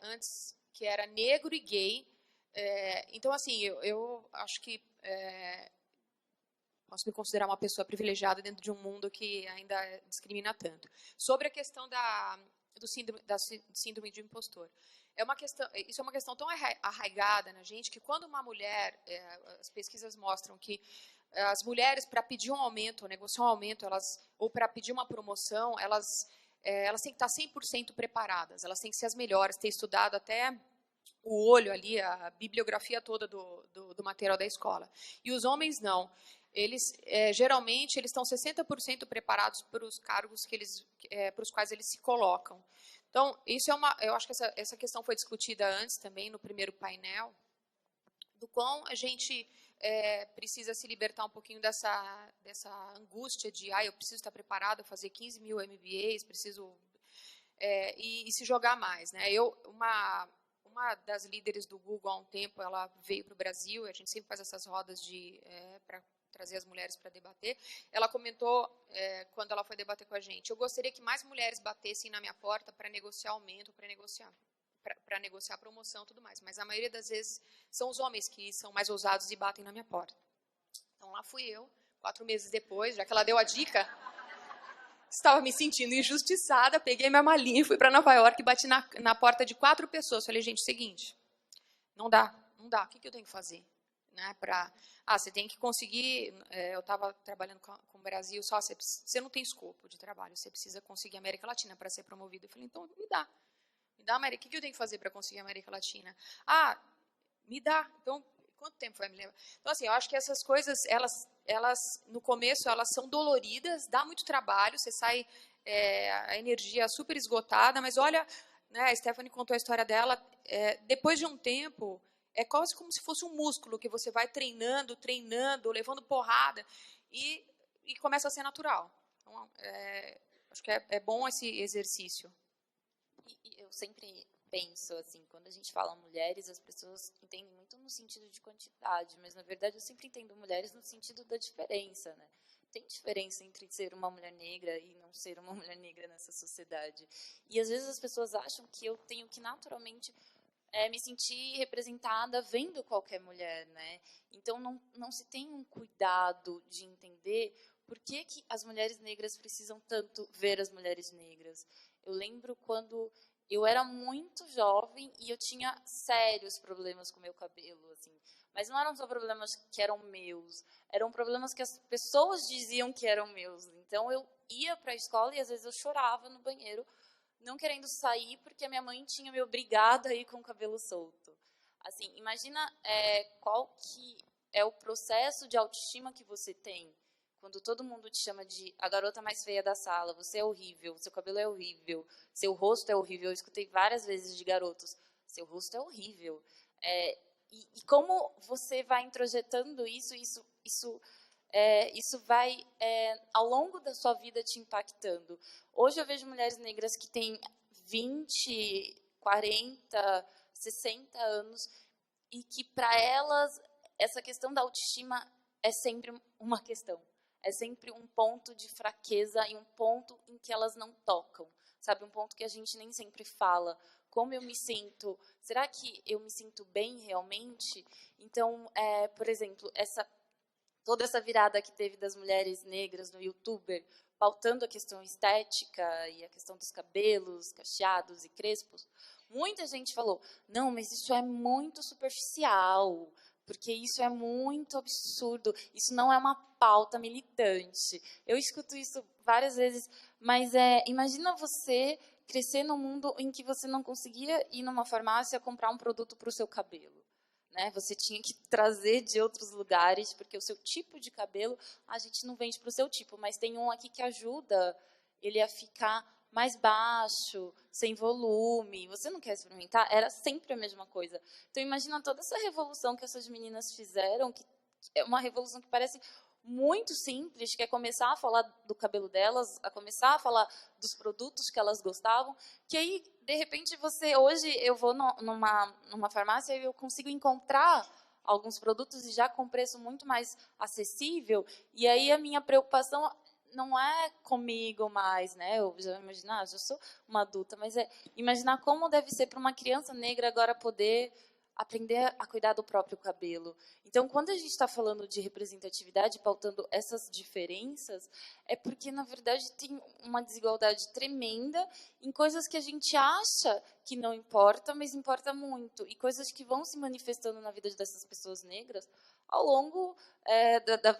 antes que era negro e gay. Então, assim, eu acho que posso me considerar uma pessoa privilegiada dentro de um mundo que ainda discrimina tanto. Sobre a questão da síndrome de impostor. Isso é uma questão tão arraigada na gente que quando uma mulher, as pesquisas mostram que as mulheres, para pedir um aumento, ou negociar um aumento, ou para pedir uma promoção, elas têm que estar 100% preparadas, elas têm que ser as melhores, ter estudado até o olho ali, a bibliografia toda do material da escola. E os homens não. Eles, geralmente, eles estão 60% preparados para os cargos para os quais eles se colocam. Então, eu acho que essa questão foi discutida antes também, no primeiro painel, do quão a gente precisa se libertar um pouquinho dessa angústia de eu preciso estar preparado a fazer 15 mil MBAs, preciso... e se jogar mais. Né? Uma das líderes do Google há um tempo, ela veio para o Brasil, a gente sempre faz essas rodas para trazer as mulheres para debater. Ela comentou, quando ela foi debater com a gente, eu gostaria que mais mulheres batessem na minha porta para negociar aumento, para negociar promoção e tudo mais. Mas a maioria das vezes são os homens que são mais ousados e batem na minha porta. Então lá fui eu, 4 meses depois, já que ela deu a dica, estava me sentindo injustiçada, peguei minha malinha e fui para Nova York e bati na porta de 4 pessoas. Falei, gente, seguinte, não dá, o que eu tenho que fazer? Né, você tem que conseguir, eu estava trabalhando com o Brasil, você não tem escopo de trabalho, você precisa conseguir a América Latina para ser promovido. Eu falei, então me dá América, o que eu tenho que fazer para conseguir a América Latina? Me dá, então quanto tempo vai me levar? Então, assim, eu acho que essas coisas, elas no começo, elas são doloridas, dá muito trabalho, você sai a energia super esgotada, mas olha, né, a Stephanie contou a história dela, depois de um tempo, é quase como se fosse um músculo que você vai treinando, levando porrada, e começa a ser natural. Então, acho que é bom esse exercício.
E eu sempre penso, assim, quando a gente fala mulheres, as pessoas entendem muito no sentido de quantidade, mas, na verdade, eu sempre entendo mulheres no sentido da diferença, né? Tem diferença entre ser uma mulher negra e não ser uma mulher negra nessa sociedade. E, às vezes, as pessoas acham que eu tenho que, naturalmente, me sentir representada vendo qualquer mulher, né? Então, não se tem um cuidado de entender por que as mulheres negras precisam tanto ver as mulheres negras. Eu lembro quando eu era muito jovem e eu tinha sérios problemas com o meu cabelo, assim. Mas não eram só problemas que eram meus, eram problemas que as pessoas diziam que eram meus. Então, eu ia para a escola e, às vezes, eu chorava no banheiro, não querendo sair, porque a minha mãe tinha me obrigado a ir com o cabelo solto. Assim, imagina qual que é o processo de autoestima que você tem quando todo mundo te chama de a garota mais feia da sala, você é horrível, seu cabelo é horrível, seu rosto é horrível. Eu escutei várias vezes de garotos, seu rosto é horrível. E como você vai introjetando isso vai, ao longo da sua vida, te impactando. Hoje eu vejo mulheres negras que têm 20, 40, 60 anos e que, para elas, essa questão da autoestima é sempre uma questão. É sempre um ponto de fraqueza e um ponto em que elas não tocam. Sabe, um ponto que a gente nem sempre fala. Como eu me sinto? Será que eu me sinto bem realmente? Então, por exemplo, toda essa virada que teve das mulheres negras no YouTuber, pautando a questão estética e a questão dos cabelos cacheados e crespos, muita gente falou, não, mas isso é muito superficial, porque isso é muito absurdo, isso não é uma pauta militante. Eu escuto isso várias vezes, mas imagina você crescer num mundo em que você não conseguia ir numa farmácia comprar um produto para o seu cabelo. Né? Você tinha que trazer de outros lugares, porque o seu tipo de cabelo, a gente não vende para o seu tipo, mas tem um aqui que ajuda ele a ficar mais baixo, sem volume. Você não quer experimentar? Era sempre a mesma coisa. Então, imagina toda essa revolução que essas meninas fizeram, que é uma revolução que parece muito simples, que é começar a falar do cabelo delas, a começar a falar dos produtos que elas gostavam, que aí, de repente, hoje eu vou numa farmácia e eu consigo encontrar alguns produtos e já com preço muito mais acessível, e aí a minha preocupação não é comigo mais, né? Eu já imaginar, já sou uma adulta, mas é imaginar como deve ser para uma criança negra agora poder aprender a cuidar do próprio cabelo. Então, quando a gente está falando de representatividade, pautando essas diferenças, é porque, na verdade, tem uma desigualdade tremenda em coisas que a gente acha que não importa, mas importa muito, e coisas que vão se manifestando na vida dessas pessoas negras ao longo da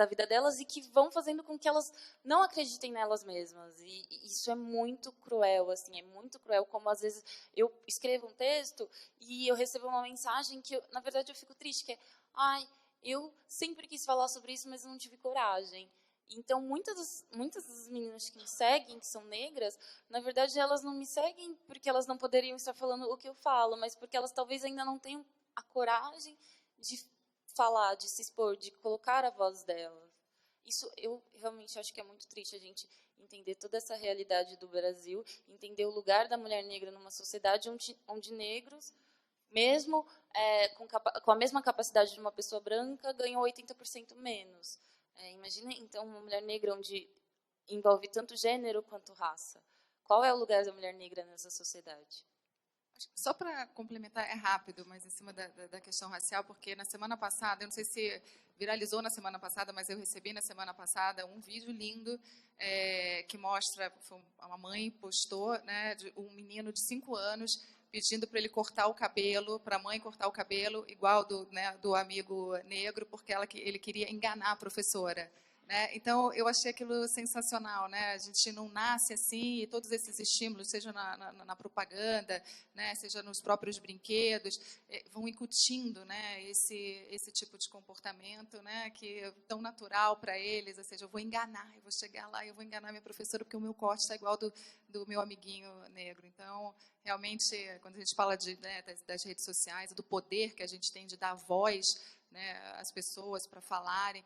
vida delas e que vão fazendo com que elas não acreditem nelas mesmas. E isso é muito cruel, assim, é muito cruel como às vezes eu escrevo um texto e eu recebo uma mensagem que, na verdade, eu fico triste, que é, eu sempre quis falar sobre isso, mas eu não tive coragem. Então, muitas das meninas que me seguem, que são negras, na verdade, elas não me seguem porque elas não poderiam estar falando o que eu falo, mas porque elas talvez ainda não tenham a coragem de falar, de se expor, de colocar a voz delas. Isso eu realmente acho que é muito triste, a gente entender toda essa realidade do Brasil, entender o lugar da mulher negra numa sociedade onde negros, mesmo com a mesma capacidade de uma pessoa branca, ganham 80% menos. Imagina, então, uma mulher negra onde envolve tanto gênero quanto raça. Qual é o lugar da mulher negra nessa sociedade?
Só para complementar, é rápido, mas em cima da questão racial, porque na semana passada, eu não sei se viralizou na semana passada, mas eu recebi na semana passada um vídeo lindo que mostra, uma mãe postou, né, de um menino de 5 anos pedindo para ele cortar o cabelo, para a mãe cortar o cabelo, igual do amigo negro, porque ele queria enganar a professora. Né? Então, eu achei aquilo sensacional, né? A gente não nasce assim, e todos esses estímulos, seja na propaganda, né? Seja nos próprios brinquedos, vão incutindo, né? esse tipo de comportamento, né? Que é tão natural para eles, ou seja, eu vou enganar, eu vou chegar lá e eu vou enganar minha professora porque o meu corte está igual do meu amiguinho negro. Então, realmente, quando a gente fala das redes sociais, do poder que a gente tem de dar voz, né, às pessoas para falarem,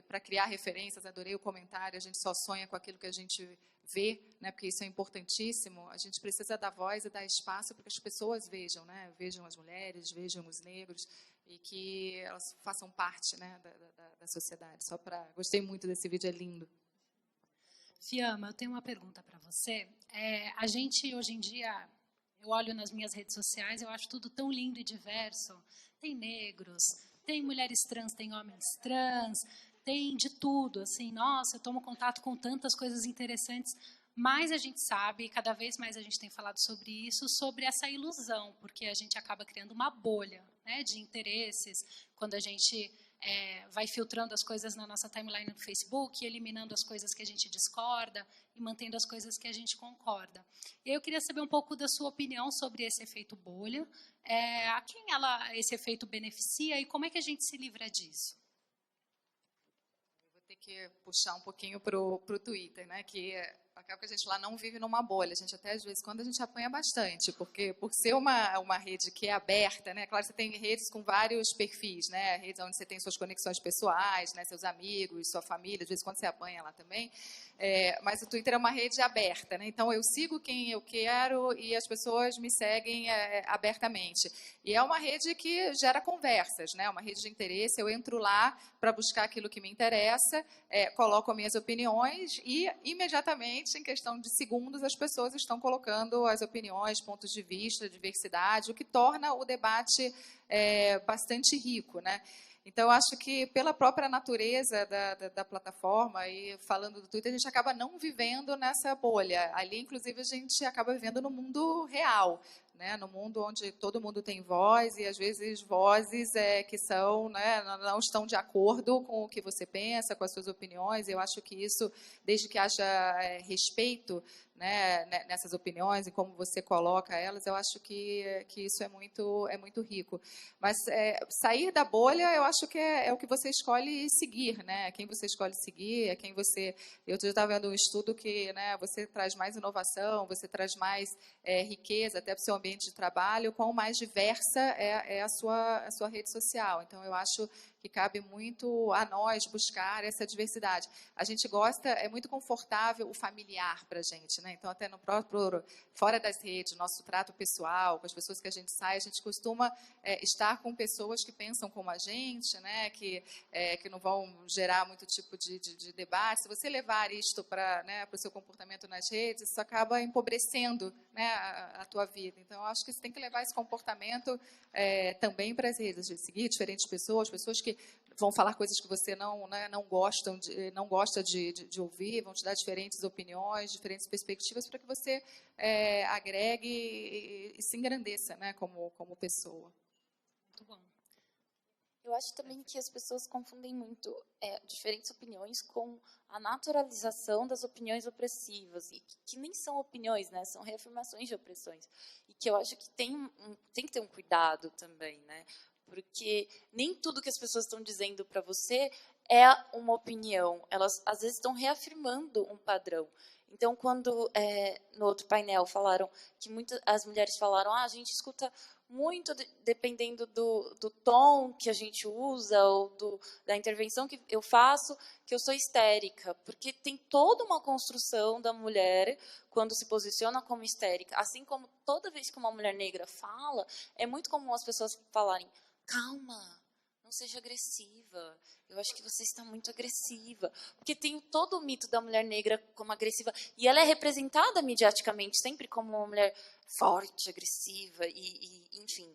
para criar referências, adorei o comentário, a gente só sonha com aquilo que a gente vê, né, porque isso é importantíssimo, a gente precisa dar voz e dar espaço para que as pessoas vejam, né, vejam as mulheres, vejam os negros, e que elas façam parte, né, da sociedade. Gostei muito desse vídeo, é lindo.
Fiamma, eu tenho uma pergunta para você. A gente, hoje em dia, eu olho nas minhas redes sociais, eu acho tudo tão lindo e diverso. Tem negros, tem mulheres trans, tem homens trans, tem de tudo, assim, nossa, eu tomo contato com tantas coisas interessantes, mas a gente sabe, cada vez mais a gente tem falado sobre isso, sobre essa ilusão, porque a gente acaba criando uma bolha, né, de interesses, quando a gente vai filtrando as coisas na nossa timeline no Facebook, eliminando as coisas que a gente discorda e mantendo as coisas que a gente concorda. E eu queria saber um pouco da sua opinião sobre esse efeito bolha, a quem esse efeito beneficia e como é que a gente se livra disso?
Eu vou ter que puxar um pouquinho para o Twitter, né, que acaba que a gente lá não vive numa bolha, a gente até às vezes quando a gente apanha bastante, porque por ser uma rede que é aberta, né, claro, você tem redes com vários perfis, né, redes onde você tem suas conexões pessoais, né, seus amigos, sua família, às vezes quando você apanha lá também, mas o Twitter é uma rede aberta, né, então eu sigo quem eu quero e as pessoas me seguem abertamente. E é uma rede que gera conversas, né, uma rede de interesse, eu entro lá para buscar aquilo que me interessa, coloco as minhas opiniões e imediatamente, em questão de segundos, as pessoas estão colocando as opiniões, pontos de vista, diversidade, o que torna o debate bastante rico, né? Então, eu acho que pela própria natureza da plataforma, e falando do Twitter, a gente acaba não vivendo nessa bolha. Ali, inclusive, a gente acaba vivendo no mundo real, né? No mundo onde todo mundo tem voz e, às vezes, vozes que são, né, não estão de acordo com o que você pensa, com as suas opiniões. Eu acho que isso, desde que haja respeito, né, nessas opiniões e como você coloca elas, eu acho que isso é muito rico. Mas sair da bolha, eu acho que é o que você escolhe seguir, né? Quem você escolhe seguir, é quem você... Eu estava vendo um estudo que, né, você traz mais inovação, você traz mais riqueza até para o seu ambiente de trabalho, quão mais diversa é a sua rede social. Então, eu acho que cabe muito a nós buscar essa diversidade. A gente gosta, é muito confortável o familiar para a gente, né? Então, até no próprio, fora das redes, nosso trato pessoal, com as pessoas que a gente sai, a gente costuma estar com pessoas que pensam como a gente, né? Que não vão gerar muito tipo de debate. Se você levar isto para o seu comportamento nas redes, isso acaba empobrecendo, né, a tua vida. Então, eu acho que você tem que levar esse comportamento também para as redes, de seguir diferentes pessoas que vão falar coisas que você não gosta de ouvir, vão te dar diferentes opiniões, diferentes perspectivas, para que você agregue e se engrandeça, né, como pessoa.
Muito bom.
Eu acho também que as pessoas confundem muito diferentes opiniões com a naturalização das opiniões opressivas, e que nem são opiniões, né, são reafirmações de opressões. E que eu acho que tem que ter um cuidado também, né, porque nem tudo que as pessoas estão dizendo para você é uma opinião. Elas, às vezes, estão reafirmando um padrão. Então, quando no outro painel falaram que as mulheres falaram, a gente escuta muito dependendo do tom que a gente usa ou da intervenção que eu faço, que eu sou histérica, porque tem toda uma construção da mulher quando se posiciona como histérica. Assim como toda vez que uma mulher negra fala, é muito comum as pessoas falarem, calma, não seja agressiva, eu acho que você está muito agressiva. Porque tem todo o mito da mulher negra como agressiva, e ela é representada mediaticamente sempre como uma mulher forte, agressiva, e enfim.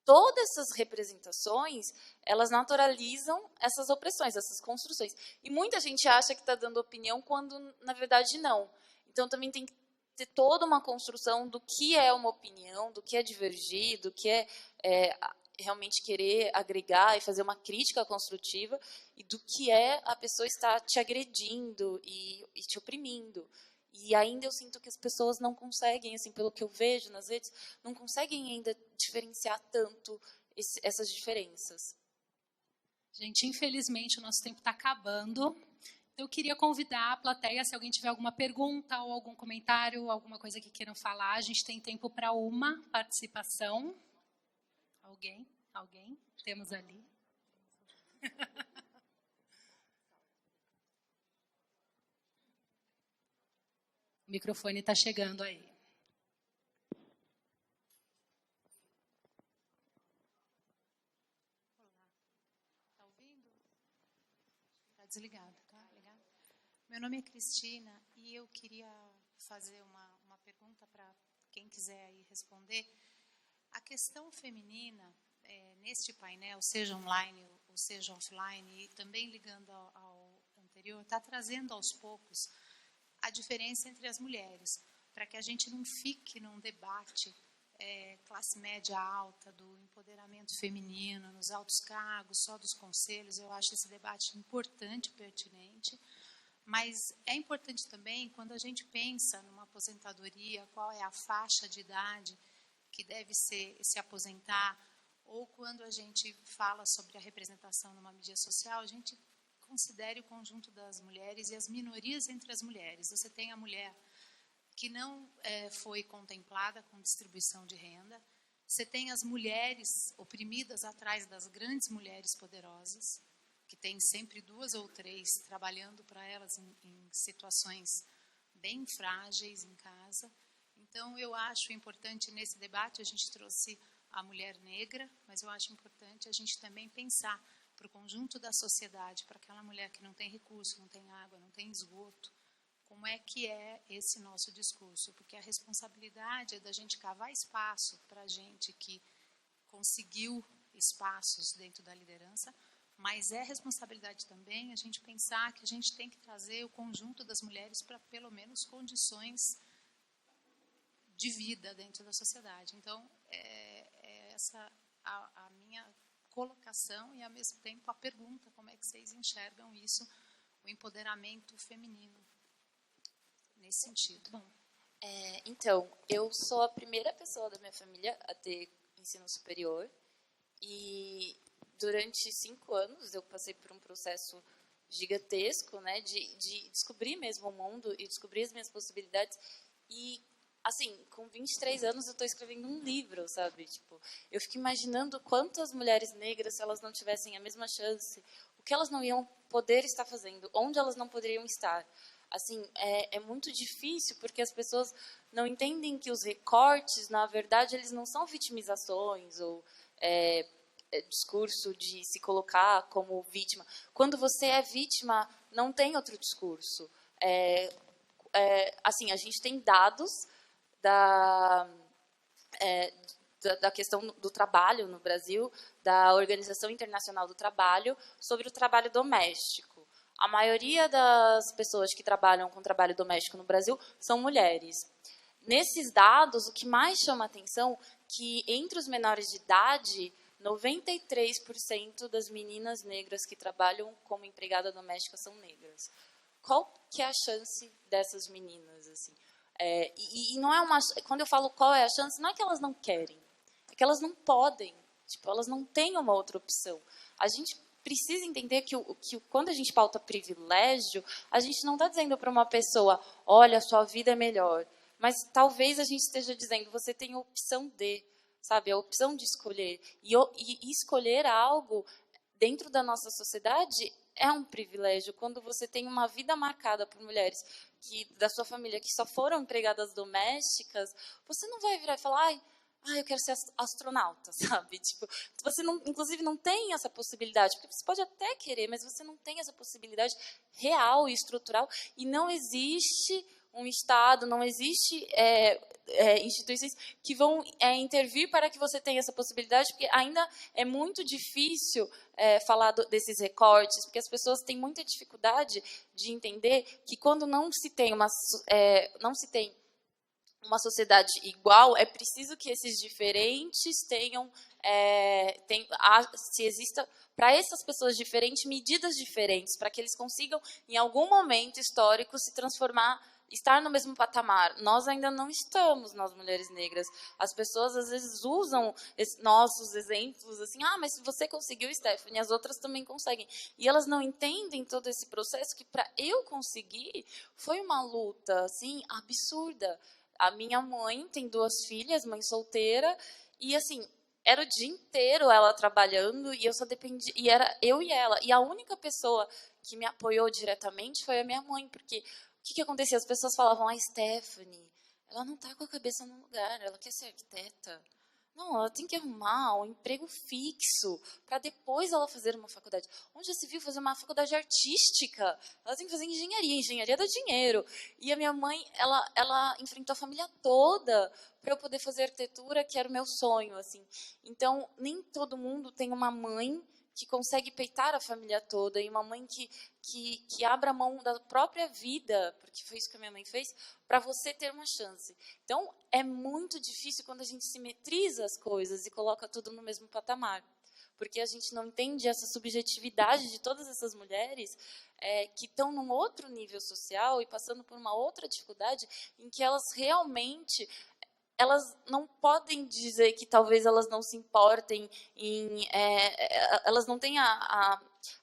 Todas essas representações, elas naturalizam essas opressões, essas construções. E muita gente acha que está dando opinião quando, na verdade, não. Então, também tem que ter toda uma construção do que é uma opinião, do que é divergir, do que é realmente querer agregar e fazer uma crítica construtiva, e do que é a pessoa estar te agredindo e te oprimindo. E ainda eu sinto que as pessoas não conseguem, assim, pelo que eu vejo nas redes, não conseguem ainda diferenciar tanto essas diferenças.
Gente, infelizmente o nosso tempo está acabando. Eu queria convidar a plateia, se alguém tiver alguma pergunta ou algum comentário, alguma coisa que queiram falar. A gente tem tempo para uma participação. Alguém? Temos ali. O microfone está chegando aí.
Está ouvindo? Está desligado, tá? Ligado? Meu nome é Cristina e eu queria fazer uma pergunta para quem quiser aí responder. A questão feminina, neste painel, seja online ou seja offline, e também ligando ao anterior, está trazendo aos poucos a diferença entre as mulheres, para que a gente não fique num debate classe média alta, do empoderamento feminino, nos altos cargos, só dos conselhos. Eu acho esse debate importante, pertinente, mas é importante também, quando a gente pensa numa aposentadoria, qual é a faixa de idade que deve se aposentar, ou quando a gente fala sobre a representação numa mídia social, a gente considere o conjunto das mulheres e as minorias entre as mulheres. Você tem a mulher que não foi contemplada com distribuição de renda, você tem as mulheres oprimidas atrás das grandes mulheres poderosas, que tem sempre 2 ou 3 trabalhando para elas em situações bem frágeis em casa. Então, eu acho importante, nesse debate, a gente trouxe a mulher negra, mas eu acho importante a gente também pensar para o conjunto da sociedade, para aquela mulher que não tem recurso, não tem água, não tem esgoto, como é que é esse nosso discurso? Porque a responsabilidade é da gente cavar espaço para a gente que conseguiu espaços dentro da liderança, mas é responsabilidade também a gente pensar que a gente tem que trazer o conjunto das mulheres para, pelo menos, condições de vida dentro da sociedade. Então, é essa a minha colocação e, ao mesmo tempo, a pergunta, como é que vocês enxergam isso, o empoderamento feminino, nesse sentido.
Bom,
Então, eu sou a primeira pessoa da minha família a ter ensino superior e durante 5 anos eu passei por um processo gigantesco, né, de descobrir mesmo o mundo e descobrir as minhas possibilidades. E, assim, com 23 anos eu estou escrevendo um livro, sabe? Tipo, eu fico imaginando quantas mulheres negras, se elas não tivessem a mesma chance, o que elas não iam poder estar fazendo, onde elas não poderiam estar. Assim, é muito difícil porque as pessoas não entendem que os recortes, na verdade, eles não são vitimizações ou discurso de se colocar como vítima. Quando você é vítima, não tem outro discurso. Assim, a gente tem dados da questão do trabalho no Brasil, da Organização Internacional do Trabalho, sobre o trabalho doméstico. A maioria das pessoas que trabalham com trabalho doméstico no Brasil são mulheres. Nesses dados, o que mais chama a atenção é que, entre os menores de idade, 93% das meninas negras que trabalham como empregada doméstica são negras. Qual que é a chance dessas meninas? Assim? E não é uma... Quando eu falo qual é a chance, não é que elas não querem, é que elas não podem. Tipo, elas não têm uma outra opção. A gente precisa entender que quando a gente pauta privilégio, a gente não está dizendo para uma pessoa, olha, sua vida é melhor. Mas talvez a gente esteja dizendo, você tem a opção de, sabe, a opção de escolher. E escolher algo dentro da nossa sociedade é um privilégio. Quando você tem uma vida marcada por mulheres da sua família que só foram empregadas domésticas, você não vai virar e falar, eu quero ser astronauta, sabe? Tipo, você não, inclusive não tem essa possibilidade, porque você pode até querer, mas você não tem essa possibilidade real e estrutural, e não existe um Estado, não existe instituições que vão intervir para que você tenha essa possibilidade, porque ainda é muito difícil falar desses recortes, porque as pessoas têm muita dificuldade de entender que quando não se tem uma sociedade igual, é preciso que esses diferentes se exista para essas pessoas diferentes medidas diferentes, para que eles consigam, em algum momento histórico, se transformar, estar no mesmo patamar. Nós ainda não estamos, nós mulheres negras. As pessoas às vezes usam nossos exemplos assim, mas se você conseguiu, Stephanie, as outras também conseguem. E elas não entendem todo esse processo que para eu conseguir foi uma luta assim absurda. A minha mãe tem 2 filhas, mãe solteira, e assim, era o dia inteiro ela trabalhando e eu só dependia, e era eu e ela. E a única pessoa que me apoiou diretamente foi a minha mãe, porque o que acontecia? As pessoas falavam, Stephanie, ela não está com a cabeça no lugar, ela quer ser arquiteta. Não, ela tem que arrumar um emprego fixo para depois ela fazer uma faculdade. Onde já se viu fazer uma faculdade artística? Ela tem que fazer engenharia dá dinheiro. E a minha mãe, ela enfrentou a família toda para eu poder fazer arquitetura, que era o meu sonho, assim. Então, nem todo mundo tem uma mãe que consegue peitar a família toda, e uma mãe que abra mão da própria vida, porque foi isso que a minha mãe fez, para você ter uma chance. Então, é muito difícil quando a gente simetriza as coisas e coloca tudo no mesmo patamar, porque a gente não entende essa subjetividade de todas essas mulheres que estão num outro nível social e passando por uma outra dificuldade em que elas realmente... Elas não podem dizer que talvez elas não se importem elas não têm a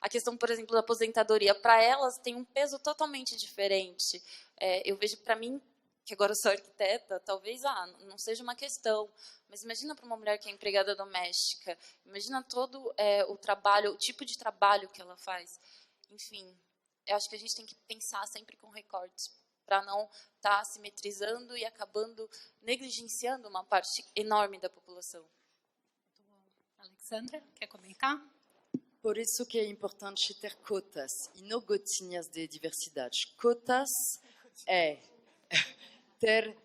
questão, por exemplo, da aposentadoria. Para elas tem um peso totalmente diferente. Eu vejo para mim, que agora eu sou arquiteta, talvez não seja uma questão. Mas imagina para uma mulher que é empregada doméstica. Imagina todo o trabalho, o tipo de trabalho que ela faz. Enfim, eu acho que a gente tem que pensar sempre com recortes, para não estar simetrizando e acabando negligenciando uma parte enorme da população.
Alexandra, quer comentar?
Por isso que é importante ter cotas e não gotinhas de diversidade. Cotas é ter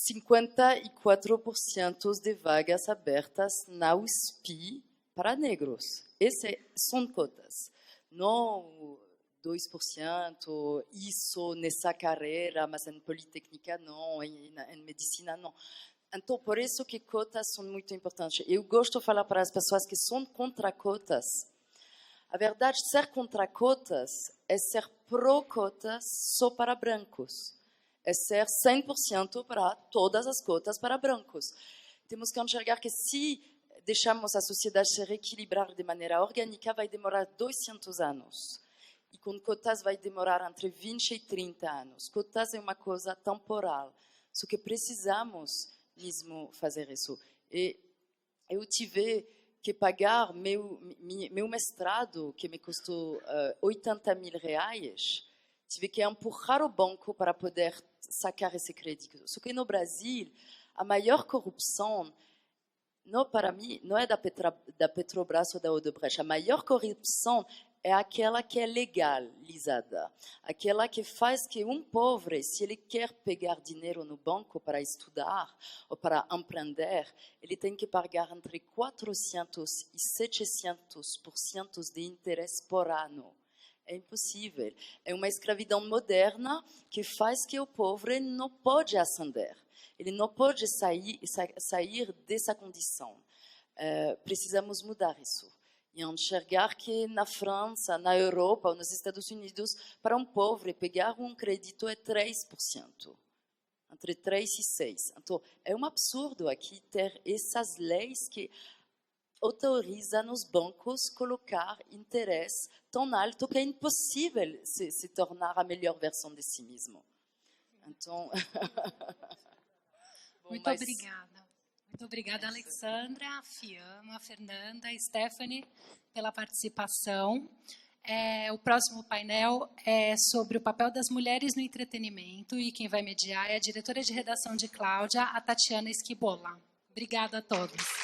54% de vagas abertas na USP para negros. Essas são cotas. Não 2%, isso nessa carreira, mas em politécnica não, em medicina não. Então, por isso que cotas são muito importantes. Eu gosto de falar para as pessoas que são contra cotas. A verdade, ser contra cotas é ser pró-cotas só para brancos. é ser 100% para todas as cotas para brancos. Temos que enxergar que se deixamos a sociedade se reequilibrar de maneira orgânica, vai demorar 200 anos. E com cotas vai demorar entre 20 e 30 anos. Cotas é uma coisa temporal. Só que precisamos mesmo fazer isso. E eu tive que pagar meu mestrado, que me custou 80 mil reais, tive que empurrar o banco para poder sacar esse crédito. Só que no Brasil, a maior corrupção, não, para mim, não é da Petrobras ou da Odebrecht. A maior corrupção é aquela que é legalizada, aquela que faz que pobre, se ele quer pegar dinheiro no banco para estudar ou para empreender, ele tem que pagar entre 400% e 700% de interesse por ano. É impossível. É uma escravidão moderna que faz que o pobre não pode ascender. Ele não pode sair dessa condição. Precisamos mudar isso. E enxergar que na França, na Europa ou nos Estados Unidos, para pobre, pegar crédito é 3%. Entre 3% e 6%. Então, é um absurdo aqui ter essas leis que autorizam os bancos a colocar interesse tão alto que é impossível se tornar a melhor versão de si mesmo. Então...
Muito obrigada. Muito obrigada, Alexandra, a Fiamma, a Fernanda, a Stephanie, pela participação. O próximo painel é sobre o papel das mulheres no entretenimento e quem vai mediar é a diretora de redação de Cláudia, a Tatiana Esquibola. Obrigada a todos.